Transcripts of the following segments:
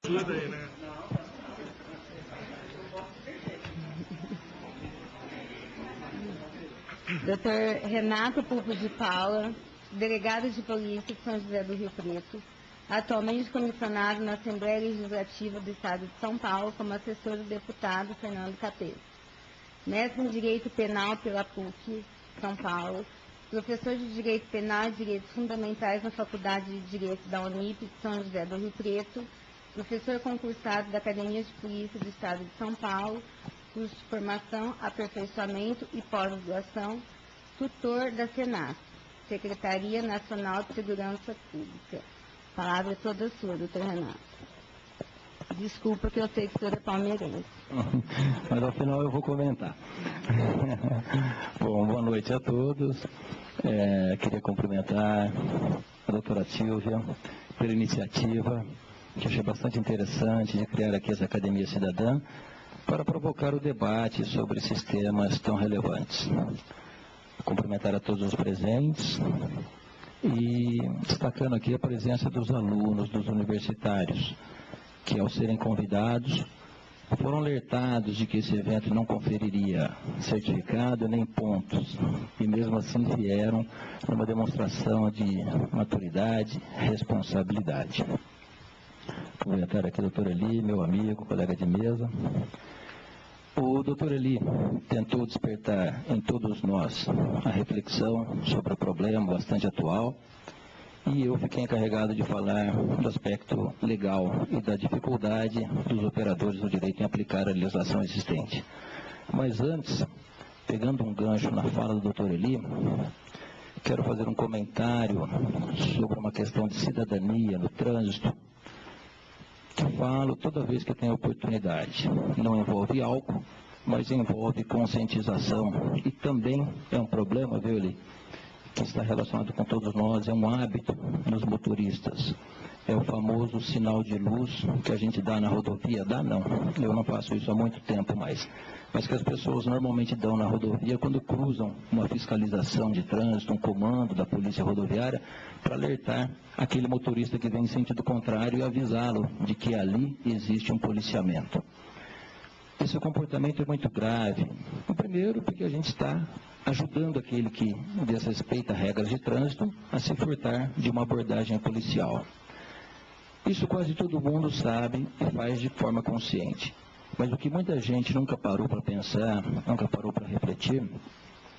Ajuda aí, né? Dr. Renato Pulpo de Paula, delegado de polícia de São José do Rio Preto, atualmente comissionado na Assembleia Legislativa do Estado de São Paulo como assessor do deputado Fernando Capês. Mestre em Direito Penal pela PUC, São Paulo, professor de Direito Penal e Direitos Fundamentais na Faculdade de Direito da Unip de São José do Rio Preto, professor concursado da Academia de Polícia do Estado de São Paulo, curso de formação, aperfeiçoamento e pós-graduação, tutor da SENAC, Secretaria Nacional de Segurança Pública. A palavra é toda sua, doutor Renato. Desculpa que eu sei que o senhor é palmeirense. Mas ao final eu vou comentar. Bom, boa noite a todos. Queria cumprimentar a doutora Silvia pela iniciativa, que achei bastante interessante, de criar aqui essa Academia Cidadã, para provocar o debate sobre esses temas tão relevantes. Cumprimentar a todos os presentes e destacando aqui a presença dos alunos, dos universitários, que ao serem convidados foram alertados de que esse evento não conferiria certificado nem pontos, e mesmo assim vieram numa demonstração de maturidade, responsabilidade. Cumprimentar aqui o doutor Eli, meu amigo, colega de mesa. O doutor Eli tentou despertar em todos nós a reflexão sobre o problema bastante atual, e eu fiquei encarregado de falar do aspecto legal e da dificuldade dos operadores do direito em aplicar a legislação existente. Mas antes, pegando um gancho na fala do doutor Eli, quero fazer um comentário sobre uma questão de cidadania no trânsito. Falo toda vez que tenho oportunidade. Não envolve álcool, mas envolve conscientização. E também é um problema, viu, Eli, que está relacionado com todos nós, é um hábito nos motoristas. É o famoso sinal de luz que a gente dá na rodovia. Dá não, eu não faço isso há muito tempo mais. Mas que as pessoas normalmente dão na rodovia quando cruzam uma fiscalização de trânsito, um comando da polícia rodoviária, para alertar aquele motorista que vem em sentido contrário e avisá-lo de que ali existe um policiamento. Esse comportamento é muito grave. Primeiro, porque a gente está ajudando aquele que desrespeita regras de trânsito a se furtar de uma abordagem policial. Isso quase todo mundo sabe e faz de forma consciente. Mas o que muita gente nunca parou para pensar, nunca parou para refletir,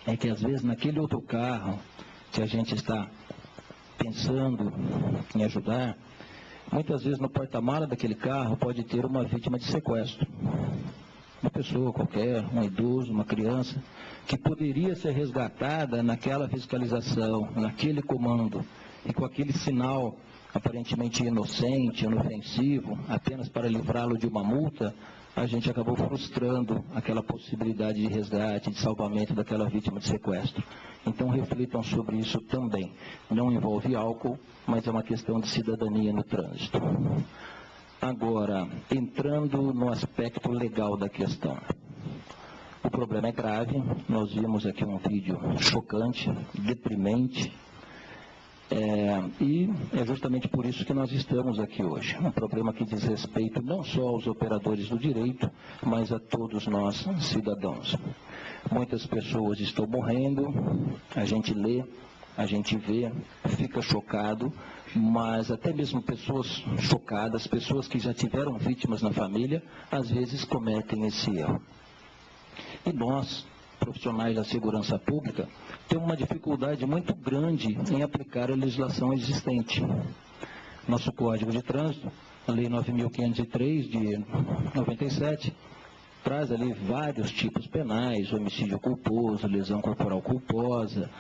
é que às vezes naquele outro carro que a gente está pensando em ajudar, muitas vezes no porta-mala daquele carro pode ter uma vítima de sequestro. Uma pessoa qualquer, um idoso, uma criança, que poderia ser resgatada naquela fiscalização, naquele comando, e com aquele sinal aparentemente inocente, inofensivo, apenas para livrá-lo de uma multa, a gente acabou frustrando aquela possibilidade de resgate, de salvamento daquela vítima de sequestro. Então reflitam sobre isso também. Não envolve álcool, mas é uma questão de cidadania no trânsito. Agora, entrando no aspecto legal da questão. O problema é grave, nós vimos aqui um vídeo chocante, deprimente, e é justamente por isso que nós estamos aqui hoje. Um problema que diz respeito não só aos operadores do direito, mas a todos nós, cidadãos. Muitas pessoas estão morrendo, a gente lê, a gente vê, fica chocado, mas até mesmo pessoas chocadas, pessoas que já tiveram vítimas na família, às vezes cometem esse erro. E nós, profissionais da segurança pública, temos uma dificuldade muito grande em aplicar a legislação existente. Nosso Código de Trânsito, a Lei 9.503 de 97, traz ali vários tipos penais: homicídio culposo, lesão corporal culposa,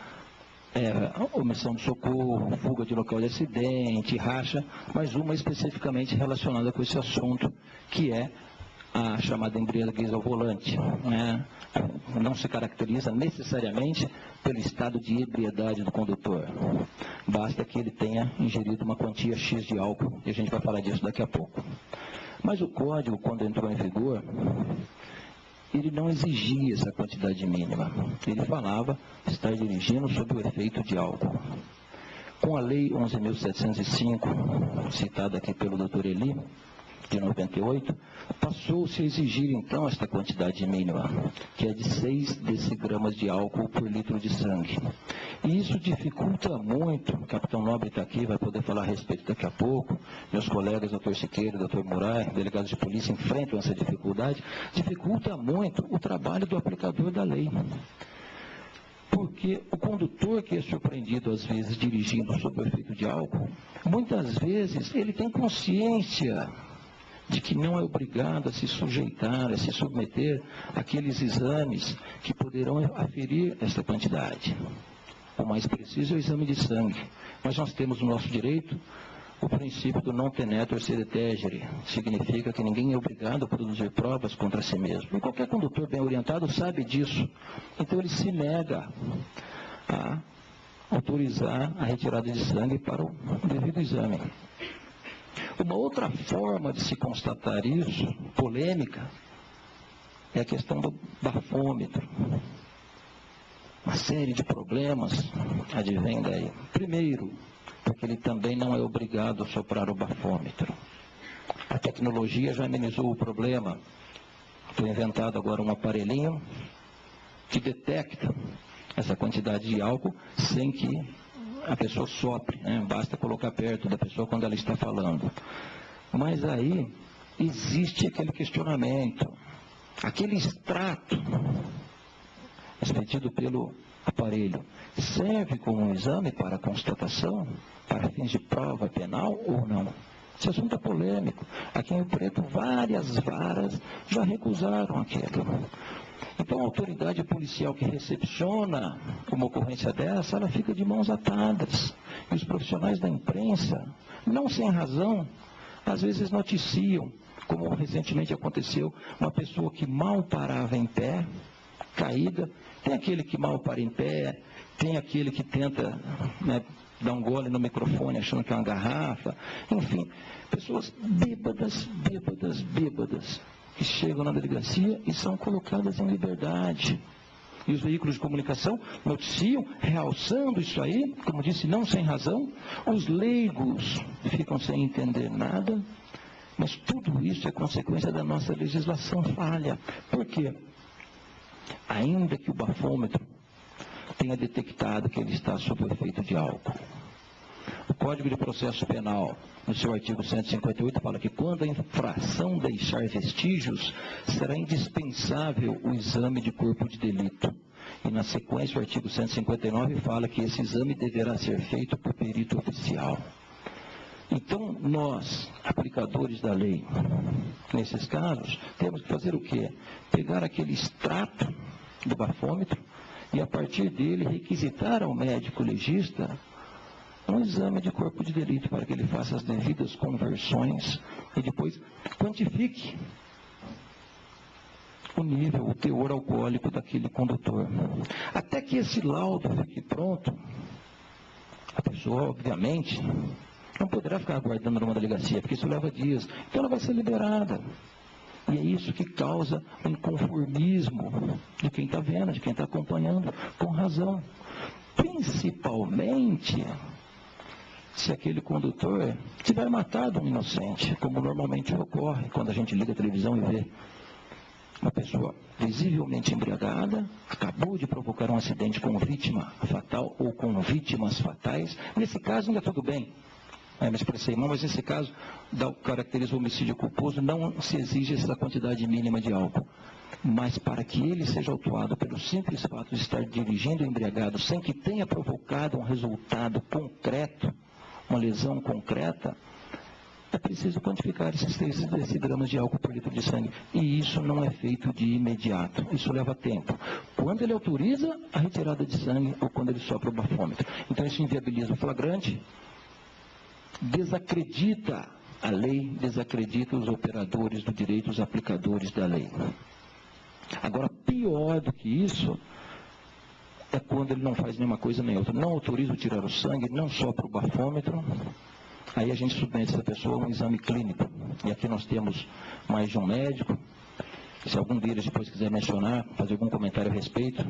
omissão de socorro, fuga de local de acidente, racha, mas uma especificamente relacionada com esse assunto, que é a chamada embriaguez ao volante. Não se caracteriza necessariamente pelo estado de ebriedade do condutor. Basta que ele tenha ingerido uma quantia X de álcool, e a gente vai falar disso daqui a pouco. Mas o código, quando entrou em vigor, ele não exigia essa quantidade mínima. Ele falava estar dirigindo sob o efeito de álcool. Com a Lei 11.705, citada aqui pelo Dr. Eli, de 98, passou-se a exigir então esta quantidade mínima, que é de 6 decigramas de álcool por litro de sangue. E isso dificulta muito, o capitão Nobre está aqui, vai poder falar a respeito daqui a pouco, meus colegas, doutor Siqueira, doutor Murai, delegados de polícia, enfrentam essa dificuldade, dificulta muito o trabalho do aplicador da lei. Porque o condutor que é surpreendido, às vezes, dirigindo sob o efeito de álcool, muitas vezes ele tem consciência de que não é obrigado a se sujeitar, a se submeter àqueles exames que poderão aferir essa quantidade. O mais preciso é o exame de sangue. Mas nós temos no nosso direito o princípio do non tenetur sede tegere. Significa que ninguém é obrigado a produzir provas contra si mesmo. E qualquer condutor bem orientado sabe disso. Então ele se nega a autorizar a retirada de sangue para o devido exame. Uma outra forma de se constatar isso, polêmica, é a questão do bafômetro. Uma série de problemas advém daí. Primeiro, porque ele também não é obrigado a soprar o bafômetro. A tecnologia já amenizou o problema. Foi inventado agora um aparelhinho que detecta essa quantidade de álcool sem que a pessoa sopre, né? Basta colocar perto da pessoa quando ela está falando. Mas aí existe aquele questionamento, aquele extrato expedido pelo aparelho, serve como um exame para constatação, para fins de prova penal ou não? Esse assunto é polêmico. Aqui em Rio Preto, várias varas já recusaram aquilo. Então, a autoridade policial que recepciona uma ocorrência dessa, ela fica de mãos atadas. E os profissionais da imprensa, não sem razão, às vezes noticiam, como recentemente aconteceu, uma pessoa que mal parava em pé, caída. Tem aquele que mal para em pé, tem aquele que tenta, né, dar um gole no microfone achando que é uma garrafa. Enfim, pessoas bêbadas, que chegam na delegacia e são colocadas em liberdade. E os veículos de comunicação noticiam, realçando isso aí, como disse, não sem razão. Os leigos ficam sem entender nada, mas tudo isso é consequência da nossa legislação falha. Por quê? Ainda que o bafômetro tenha detectado que ele está sob o efeito de álcool, o Código de Processo Penal, no seu artigo 158, fala que quando a infração deixar vestígios, será indispensável o exame de corpo de delito. E na sequência, o artigo 159 fala que esse exame deverá ser feito por perito oficial. Então, nós, aplicadores da lei, nesses casos, temos que fazer o quê? Pegar aquele extrato do bafômetro e, a partir dele, requisitar ao médico legista um exame de corpo de delito para que ele faça as devidas conversões e depois quantifique o nível, o teor alcoólico daquele condutor. Até que esse laudo fique pronto, a pessoa, obviamente, não poderá ficar aguardando numa delegacia, porque isso leva dias. Então ela vai ser liberada. E é isso que causa o inconformismo de quem está vendo, de quem está acompanhando, com razão. Principalmente se aquele condutor tiver matado um inocente, como normalmente ocorre quando a gente liga a televisão e vê uma pessoa visivelmente embriagada, acabou de provocar um acidente com vítima fatal ou com vítimas fatais. Nesse caso ainda tudo bem. Me expressei mal, mas nesse caso caracteriza o homicídio culposo, não se exige essa quantidade mínima de álcool. Mas para que ele seja autuado pelo simples fato de estar dirigindo embriagado sem que tenha provocado um resultado concreto, uma lesão concreta, é preciso quantificar esses 3 decigramas de álcool por litro de sangue. E isso não é feito de imediato, isso leva tempo. Quando ele autoriza a retirada de sangue ou quando ele sopra o bafômetro. Então isso inviabiliza o flagrante, desacredita a lei, desacredita os operadores do direito, os aplicadores da lei. Agora, pior do que isso, é quando ele não faz nenhuma coisa nem outra. Não autoriza o tirar o sangue, não sopra o bafômetro, aí a gente submete essa pessoa a um exame clínico. E aqui nós temos mais de um médico. Se algum deles depois quiser mencionar, fazer algum comentário a respeito,